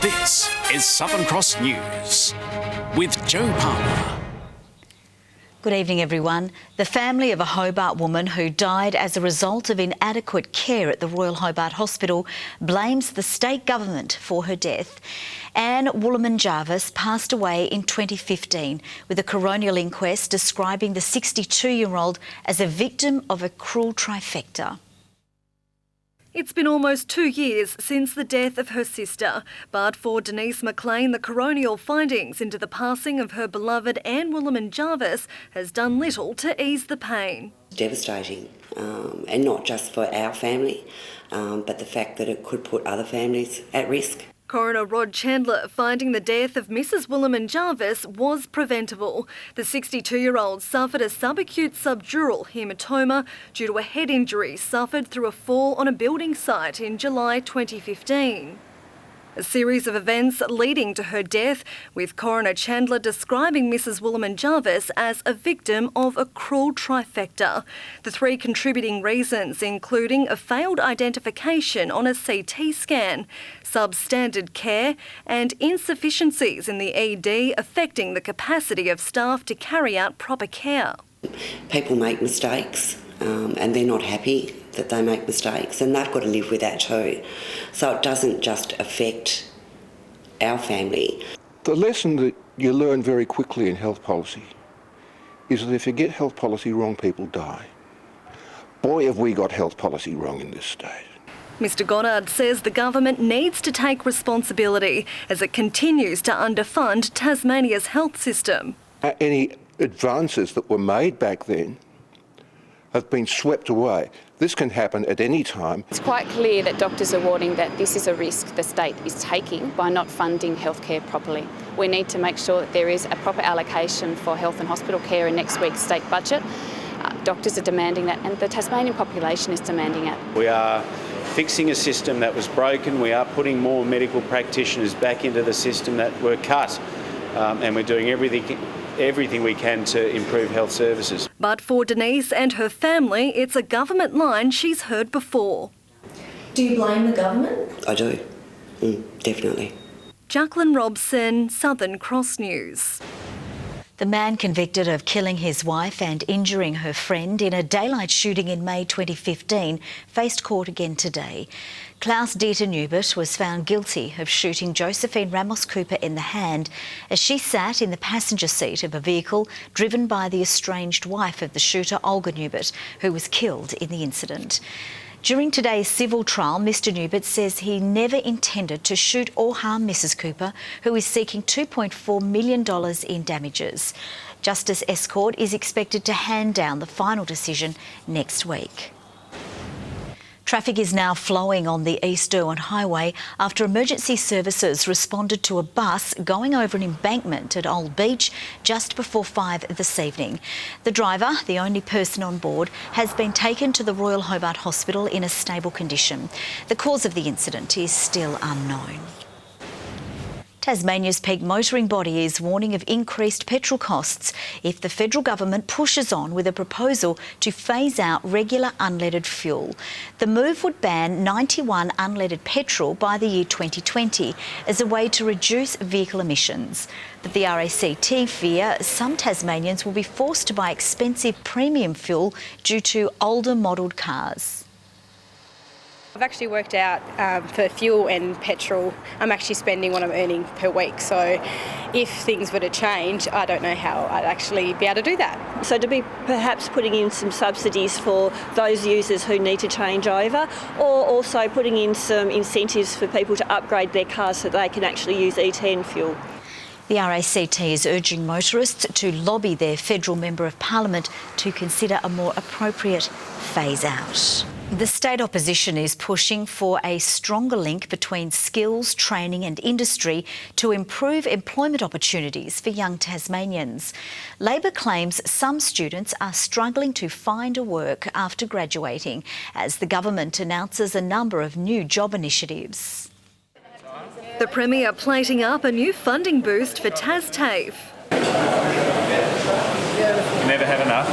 This is Southern Cross News with Joe Palmer. Good evening, everyone. The family of a Hobart woman who died as a result of inadequate care at the Royal Hobart Hospital blames the state government for her death. Anne Woolliman-Jarvis passed away in 2015 with a coronial inquest describing the 62-year-old as a victim of a cruel trifecta. It's been almost 2 years since the death of her sister, but for Denise McLean, the coronial findings into the passing of her beloved Anne Woolliman-Jarvis has done little to ease the pain. Devastating, and not just for our family, but the fact that it could put other families at risk. Coroner Rod Chandler finding the death of Mrs Woolliman-Jarvis was preventable. The 62-year-old suffered a subacute subdural haematoma due to a head injury suffered through a fall on a building site in July 2015. A series of events leading to her death, with Coroner Chandler describing Mrs Woolliman-Jarvis as a victim of a cruel trifecta. The three contributing reasons including a failed identification on a CT scan, substandard care and insufficiencies in the ED affecting the capacity of staff to carry out proper care. People make mistakes and they're not happy that they make mistakes, and they've got to live with that too. So it doesn't just affect our family. The lesson that you learn very quickly in health policy is that if you get health policy wrong, people die. Boy, have we got health policy wrong in this state. Mr Goddard says the government needs to take responsibility as it continues to underfund Tasmania's health system. Any advances that were made back then have been swept away. This can happen at any time. It's quite clear that doctors are warning that this is a risk the state is taking by not funding healthcare properly. We need to make sure that there is a proper allocation for health and hospital care in next week's state budget. Doctors are demanding that, and the Tasmanian population is demanding it. We are fixing a system that was broken. We are putting more medical practitioners back into the system that were cut, and we're doing everything we can to improve health services. But for Denise and her family, it's a government line she's heard before. Do you blame the government? I do, definitely. Jacqueline Robson, Southern Cross News. The man convicted of killing his wife and injuring her friend in a daylight shooting in May 2015 faced court again today. Klaus-Dieter Newbert was found guilty of shooting Josephine Ramos Cooper in the hand as she sat in the passenger seat of a vehicle driven by the estranged wife of the shooter, Olga Newbert, who was killed in the incident. During today's civil trial, Mr Newbert says he never intended to shoot or harm Mrs Cooper, who is seeking $2.4 million in damages. Justice Escord is expected to hand down the final decision next week. Traffic is now flowing on the East Derwent Highway after emergency services responded to a bus going over an embankment at Old Beach just before 5 this evening. The driver, the only person on board, has been taken to the Royal Hobart Hospital in a stable condition. The cause of the incident is still unknown. Tasmania's peak motoring body is warning of increased petrol costs if the federal government pushes on with a proposal to phase out regular unleaded fuel. The move would ban 91 unleaded petrol by the year 2020 as a way to reduce vehicle emissions. But the RACT fear some Tasmanians will be forced to buy expensive premium fuel due to older modelled cars. I've actually worked out for fuel and petrol, I'm actually spending what I'm earning per week. So if things were to change, I don't know how I'd actually be able to do that. So to be perhaps putting in some subsidies for those users who need to change over, or also putting in some incentives for people to upgrade their cars so they can actually use E10 fuel. The RACT is urging motorists to lobby their federal Member of Parliament to consider a more appropriate phase out. The state opposition is pushing for a stronger link between skills, training and industry to improve employment opportunities for young Tasmanians. Labor claims some students are struggling to find a work after graduating as the government announces a number of new job initiatives. The Premier plating up a new funding boost for TasTAFE. You never have enough.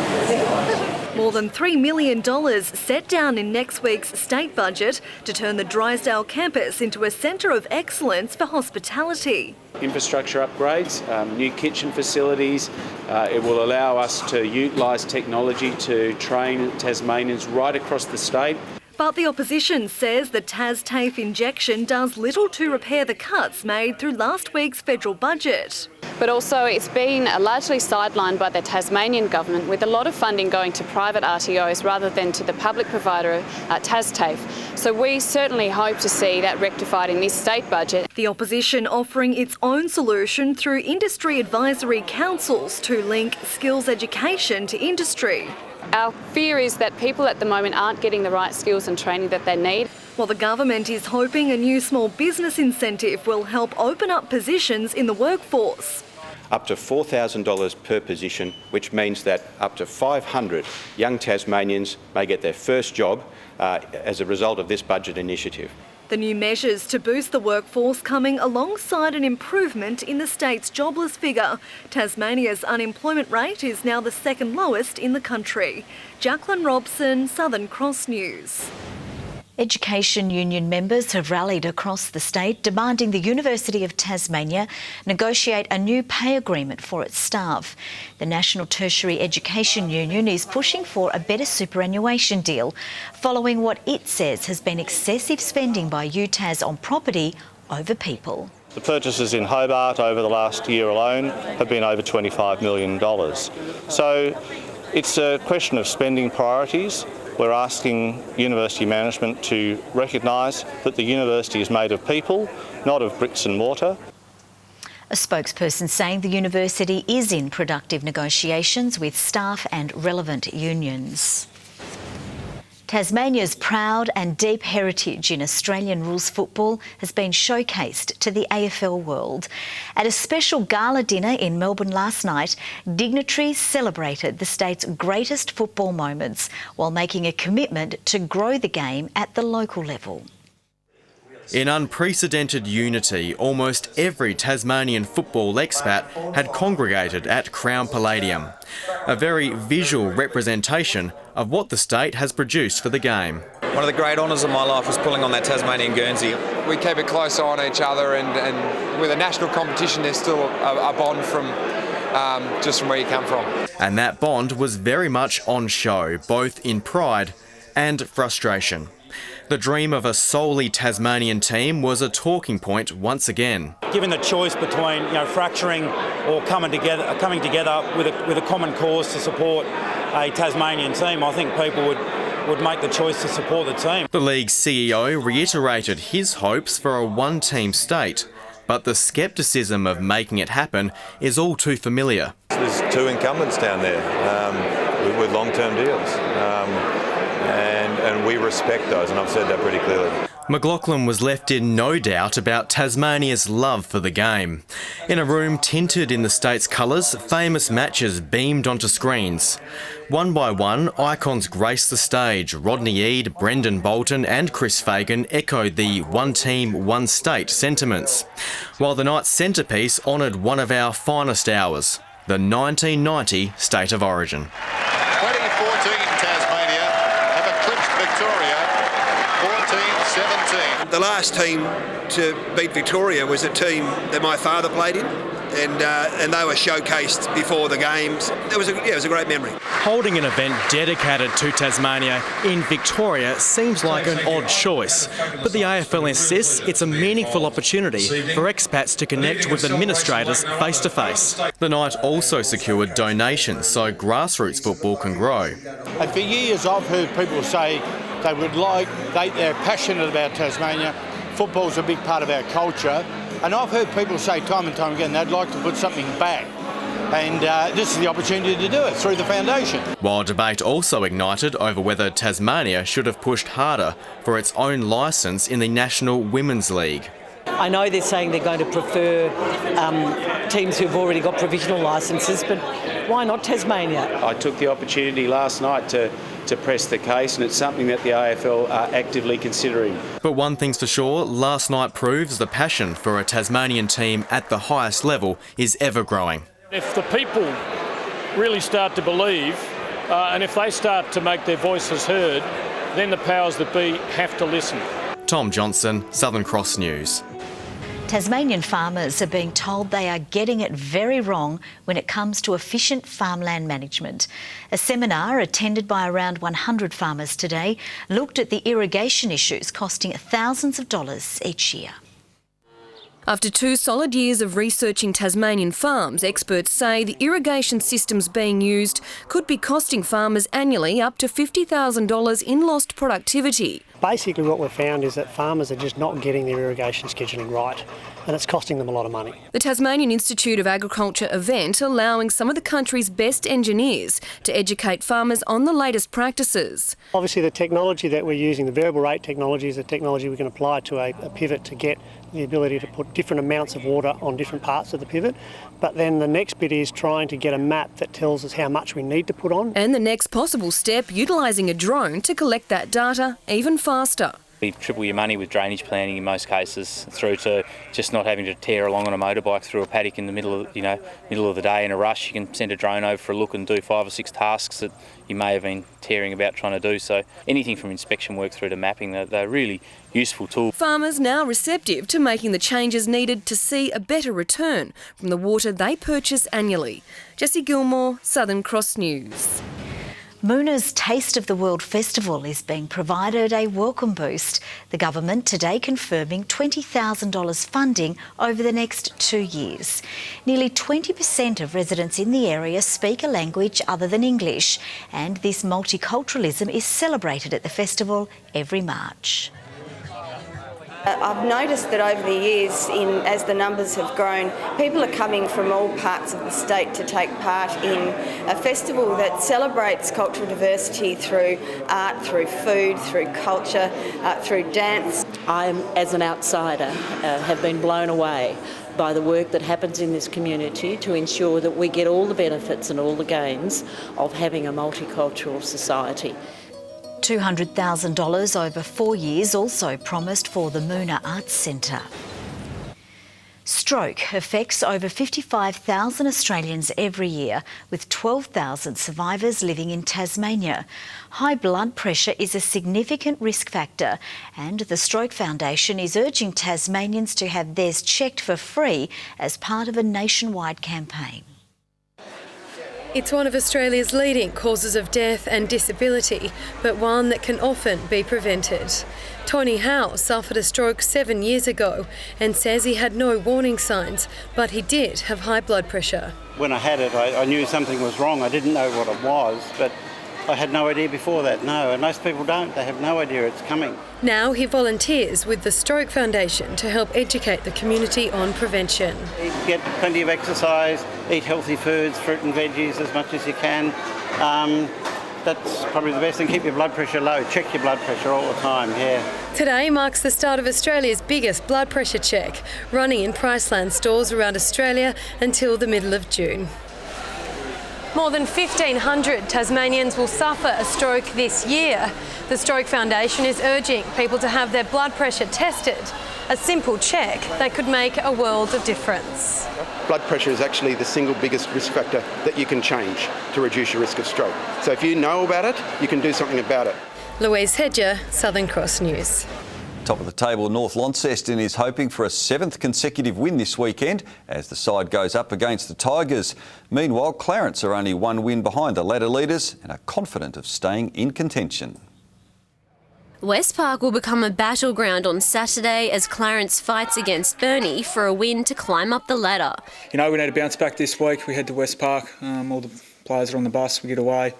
More than $3 million set down in next week's state budget to turn the Drysdale campus into a centre of excellence for hospitality. Infrastructure upgrades, new kitchen facilities. It will allow us to utilise technology to train Tasmanians right across the state. But the opposition says the TasTAFE injection does little to repair the cuts made through last week's federal budget. But also it's been largely sidelined by the Tasmanian government, with a lot of funding going to private RTOs rather than to the public provider, TasTAFE. So we certainly hope to see that rectified in this state budget. The opposition offering its own solution through industry advisory councils to link skills education to industry. Our fear is that people at the moment aren't getting the right skills and training that they need. While the government is hoping a new small business incentive will help open up positions in the workforce. Up to $4,000 per position, which means that up to 500 young Tasmanians may get their first job as a result of this budget initiative. The new measures to boost the workforce coming alongside an improvement in the state's jobless figure. Tasmania's unemployment rate is now the second lowest in the country. Jacqueline Robson, Southern Cross News. Education union members have rallied across the state demanding the University of Tasmania negotiate a new pay agreement for its staff. The National Tertiary Education Union is pushing for a better superannuation deal following what it says has been excessive spending by UTAS on property over people. The purchases in Hobart over the last year alone have been over $25 million. So it's a question of spending priorities. We're asking university management to recognise that the university is made of people, not of bricks and mortar. A spokesperson saying the university is in productive negotiations with staff and relevant unions. Tasmania's proud and deep heritage in Australian rules football has been showcased to the AFL world. At a special gala dinner in Melbourne last night, dignitaries celebrated the state's greatest football moments while making a commitment to grow the game at the local level. In unprecedented unity, almost every Tasmanian football expat had congregated at Crown Palladium, a very visual representation of what the state has produced for the game. One of the great honours of my life was pulling on that Tasmanian Guernsey. We keep a close eye on each other, and with a national competition there's still a bond from just from where you come from. And that bond was very much on show, both in pride and frustration. The dream of a solely Tasmanian team was a talking point once again. Given the choice between fracturing or coming together with a common cause to support a Tasmanian team, I think people would make the choice to support the team. The league's CEO reiterated his hopes for a one-team state, but the scepticism of making it happen is all too familiar. There's two incumbents down there with long-term deals. And we respect those, and I've said that pretty clearly. McLaughlin was left in no doubt about Tasmania's love for the game. In a room tinted in the state's colours, famous matches beamed onto screens. One by one, icons graced the stage. Rodney Eade, Brendan Bolton and Chris Fagan echoed the one team, one state sentiments, while the night's centrepiece honoured one of our finest hours, the 1990 State of Origin. 2014 Tasmania have eclipsed Victoria 14-17. The last team to beat Victoria was a team that my father played in, and they were showcased before the games. It was a great memory. Holding an event dedicated to Tasmania in Victoria seems like an odd choice, but the AFL insists it's a meaningful opportunity for expats to connect with administrators face to face. The night also secured donations so grassroots football can grow. And for years I've heard people say they're passionate about Tasmania. Football's a big part of our culture, and I've heard people say time and time again they'd like to put something back, and this is the opportunity to do it through the foundation. While debate also ignited over whether Tasmania should have pushed harder for its own licence in the National Women's League. I know they're saying they're going to prefer teams who've already got provisional licences, but why not Tasmania? I took the opportunity last night to press the case, and it's something that the AFL are actively considering. But one thing's for sure, last night proves the passion for a Tasmanian team at the highest level is ever growing. If the people really start to believe And if they start to make their voices heard, then the powers that be have to listen. Tom Johnson, Southern Cross News. Tasmanian farmers are being told they are getting it very wrong when it comes to efficient farmland management. A seminar attended by around 100 farmers today looked at the irrigation issues costing thousands of dollars each year. After 2 solid years of researching Tasmanian farms, experts say the irrigation systems being used could be costing farmers annually up to $50,000 in lost productivity. Basically what we've found is that farmers are just not getting their irrigation scheduling right, and it's costing them a lot of money. The Tasmanian Institute of Agriculture event allowing some of the country's best engineers to educate farmers on the latest practices. Obviously the technology that we're using, the variable rate technology, is a technology we can apply to a pivot to get the ability to put different amounts of water on different parts of the pivot. But then the next bit is trying to get a map that tells us how much we need to put on. And the next possible step, utilising a drone to collect that data even faster. You triple your money with drainage planning in most cases, through to just not having to tear along on a motorbike through a paddock in the middle of the day in a rush. You can send a drone over for a look and do 5 or 6 tasks that you may have been tearing about trying to do. So anything from inspection work through to mapping, they're really useful tools. Farmers now receptive to making the changes needed to see a better return from the water they purchase annually. Jessie Gilmore, Southern Cross News. Moona's Taste of the World Festival is being provided a welcome boost. The government today confirming $20,000 funding over the next 2 years. Nearly 20% of residents in the area speak a language other than English, and this multiculturalism is celebrated at the festival every March. I've noticed that over the years, as the numbers have grown, people are coming from all parts of the state to take part in a festival that celebrates cultural diversity through art, through food, through culture, through dance. I, as an outsider, have been blown away by the work that happens in this community to ensure that we get all the benefits and all the gains of having a multicultural society. $200,000 over 4 years also promised for the Moona Arts Centre. Stroke affects over 55,000 Australians every year, with 12,000 survivors living in Tasmania. High blood pressure is a significant risk factor, and the Stroke Foundation is urging Tasmanians to have theirs checked for free as part of a nationwide campaign. It's one of Australia's leading causes of death and disability, but one that can often be prevented. Tony Howe suffered a stroke 7 years ago and says he had no warning signs, but he did have high blood pressure. When I had it, I knew something was wrong. I didn't know what it was, but I had no idea before that, no. And most people don't. They have no idea it's coming. Now he volunteers with the Stroke Foundation to help educate the community on prevention. Get plenty of exercise, eat healthy foods, fruit and veggies as much as you can. That's probably the best thing. Keep your blood pressure low. Check your blood pressure all the time, yeah. Today marks the start of Australia's biggest blood pressure check, running in Priceland stores around Australia until the middle of June. More than 1,500 Tasmanians will suffer a stroke this year. The Stroke Foundation is urging people to have their blood pressure tested. A simple check that could make a world of difference. Blood pressure is actually the single biggest risk factor that you can change to reduce your risk of stroke. So if you know about it, you can do something about it. Louise Hedger, Southern Cross News. Top of the table, North Launceston is hoping for a 7th consecutive win this weekend as the side goes up against the Tigers. Meanwhile, Clarence are only 1 win behind the ladder leaders and are confident of staying in contention. West Park will become a battleground on Saturday as Clarence fights against Burnie for a win to climb up the ladder. You know, we need to bounce back this week. We head to West Park. All the players are on the bus. We get away.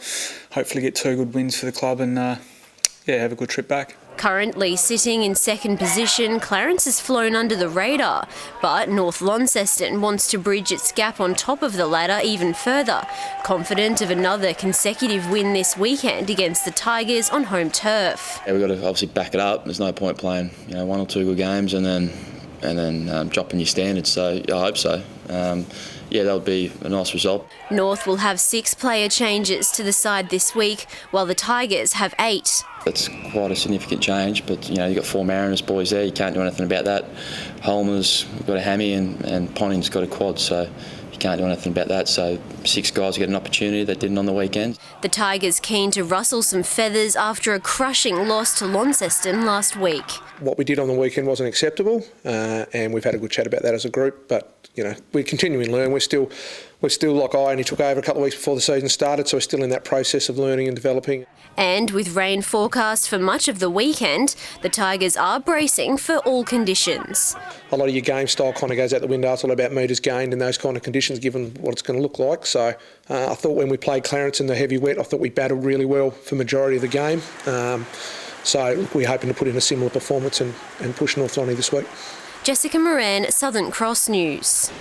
Hopefully get 2 good wins for the club and have a good trip back. Currently sitting in second position, Clarence has flown under the radar, but North Launceston wants to bridge its gap on top of the ladder even further, confident of another consecutive win this weekend against the Tigers on home turf. Yeah, we've got to obviously back it up. There's no point playing 1 or 2 good games and then dropping your standards, so I hope so. That would be a nice result. North will have 6 player changes to the side this week, while the Tigers have 8. That's quite a significant change, but you've got 4 Mariners boys there. You can't do anything about that. Holmer's got a hammy and Ponning's got a quad, so you can't do anything about that. So 6 guys get an opportunity that didn't on the weekend. The Tigers keen to rustle some feathers after a crushing loss to Launceston last week. What we did on the weekend wasn't acceptable, and we've had a good chat about that as a group. But we continue to learn. We're still like, I only took over a couple of weeks before the season started, so we're still in that process of learning and developing. And with rain forecast for much of the weekend, the Tigers are bracing for all conditions. A lot of your game style kind of goes out the window. It's all about metres gained in those kind of conditions, given what it's going to look like. So I thought when we played Clarence in the heavy wet, I thought we battled really well for the majority of the game. So we're hoping to put in a similar performance and push North Lonnie this week. Jessica Moran, Southern Cross News.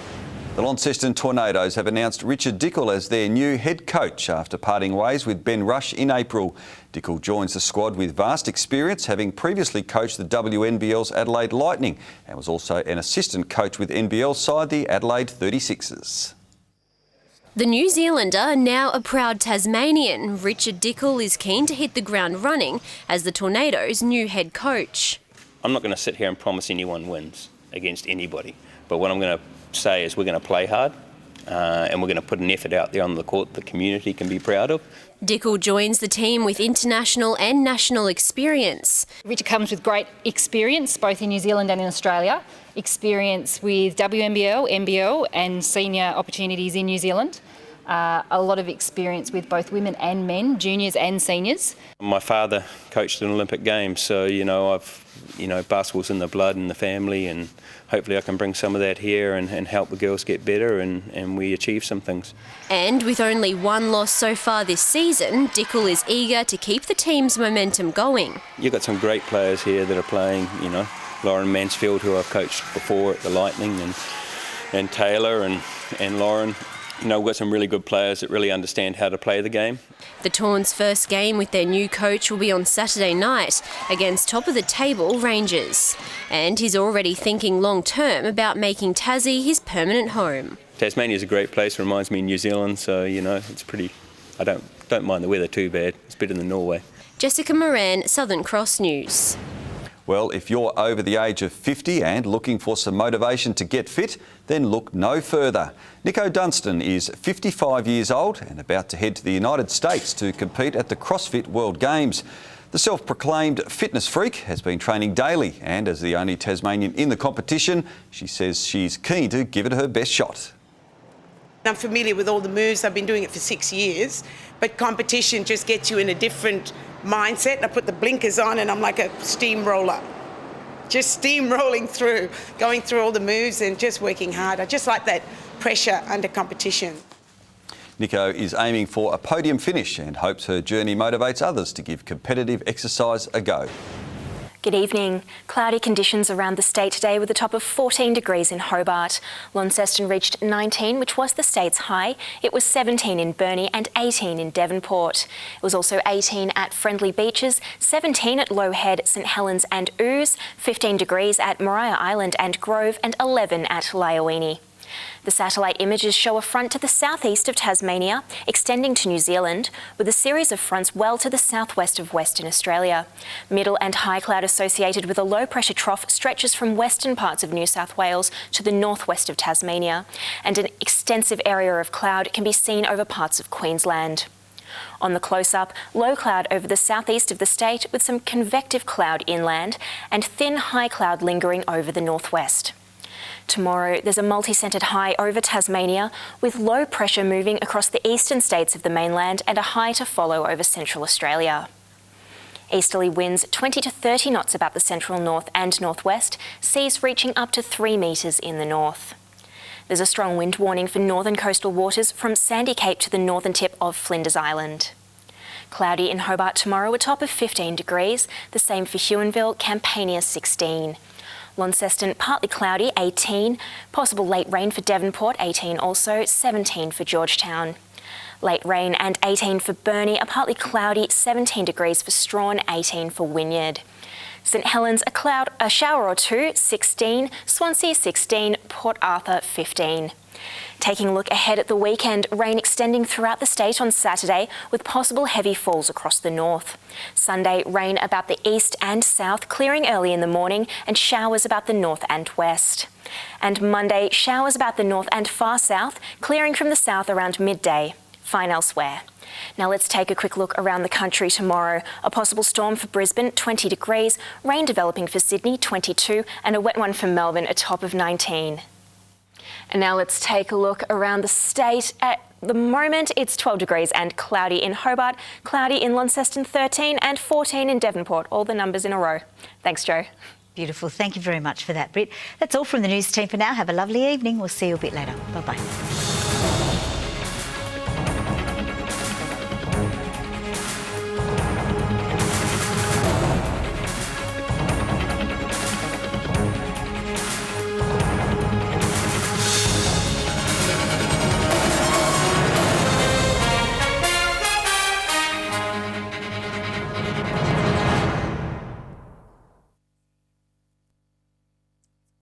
The Launceston Tornados have announced Richard Dickel as their new head coach after parting ways with Ben Rush in April. Dickel joins the squad with vast experience, having previously coached the WNBL's Adelaide Lightning and was also an assistant coach with NBL side the Adelaide 36ers. The New Zealander, now a proud Tasmanian, Richard Dickel is keen to hit the ground running as the Tornados' new head coach. I'm not going to sit here and promise anyone wins against anybody, but what I'm going to say is we're going to play hard and we're going to put an effort out there on the court the community can be proud of. Dickel joins the team with international and national experience. Richard comes with great experience both in New Zealand and in Australia, experience with WNBL, NBL and senior opportunities in New Zealand. A lot of experience with both women and men, juniors and seniors. My father coached in Olympic Games, so basketball's in the blood and the family, and hopefully I can bring some of that here and help the girls get better and we achieve some things. And with only one loss so far this season, Dickel is eager to keep the team's momentum going. You've got some great players here that are playing, Lauren Mansfield, who I've coached before at the Lightning, and Taylor and Lauren. We've got some really good players that really understand how to play the game. The Torns' first game with their new coach will be on Saturday night against top-of-the-table Rangers. And he's already thinking long-term about making Tassie his permanent home. Tasmania's a great place, reminds me of New Zealand, so, it's pretty... I don't mind the weather too bad. It's better than Norway. Jessica Moran, Southern Cross News. Well, if you're over the age of 50 and looking for some motivation to get fit, then look no further. Nico Dunstan is 55 years old and about to head to the United States to compete at the CrossFit World Games. The self-proclaimed fitness freak has been training daily, and as the only Tasmanian in the competition, she says she's keen to give it her best shot. I'm familiar with all the moves. I've been doing it for 6 years, but competition just gets you in a different mindset. I put the blinkers on and I'm like a steamroller, just steamrolling through, going through all the moves and just working hard. I just like that pressure under competition. Nico is aiming for a podium finish and hopes her journey motivates others to give competitive exercise a go. Good evening. Cloudy conditions around the state today with a top of 14 degrees in Hobart. Launceston reached 19, which was the state's high. It was 17 in Burnie and 18 in Devonport. It was also 18 at Friendly Beaches, 17 at Low Head, St Helens and Ouse, 15 degrees at Maria Island and Grove and 11 at Laiowini. The satellite images show a front to the southeast of Tasmania, extending to New Zealand, with a series of fronts well to the southwest of Western Australia. Middle and high cloud associated with a low-pressure trough stretches from western parts of New South Wales to the northwest of Tasmania, and an extensive area of cloud can be seen over parts of Queensland. On the close-up, low cloud over the southeast of the state with some convective cloud inland and thin high cloud lingering over the northwest. Tomorrow, there's a multi-centred high over Tasmania with low pressure moving across the eastern states of the mainland and a high to follow over central Australia. Easterly winds 20 to 30 knots about the central north and northwest, seas reaching up to 3 metres in the north. There's a strong wind warning for northern coastal waters from Sandy Cape to the northern tip of Flinders Island. Cloudy in Hobart tomorrow, a top of 15 degrees, the same for Huonville, Campania 16. Launceston, partly cloudy, 18. Possible late rain for Devonport, 18 also, 17 for Georgetown. Late rain and 18 for Burnie, a partly cloudy, 17 degrees for Strawn, 18 for Wynyard. St Helens a shower or two, 16, Swansea 16, Port Arthur 15. Taking a look ahead at the weekend, rain extending throughout the state on Saturday with possible heavy falls across the north. Sunday, rain about the east and south, clearing early in the morning, and showers about the north and west. And Monday, showers about the north and far south, clearing from the south around midday. Fine elsewhere. Now let's take a quick look around the country tomorrow. A possible storm for Brisbane, 20 degrees, rain developing for Sydney, 22, and a wet one for Melbourne, a top of 19. And now let's take a look around the state. At the moment, it's 12 degrees and cloudy in Hobart, cloudy in Launceston 13 and 14 in Devonport. All the numbers in a row. Thanks, Jo. Beautiful. Thank you very much for that, Britt. That's all from the news team for now. Have a lovely evening. We'll see you a bit later. Bye-bye.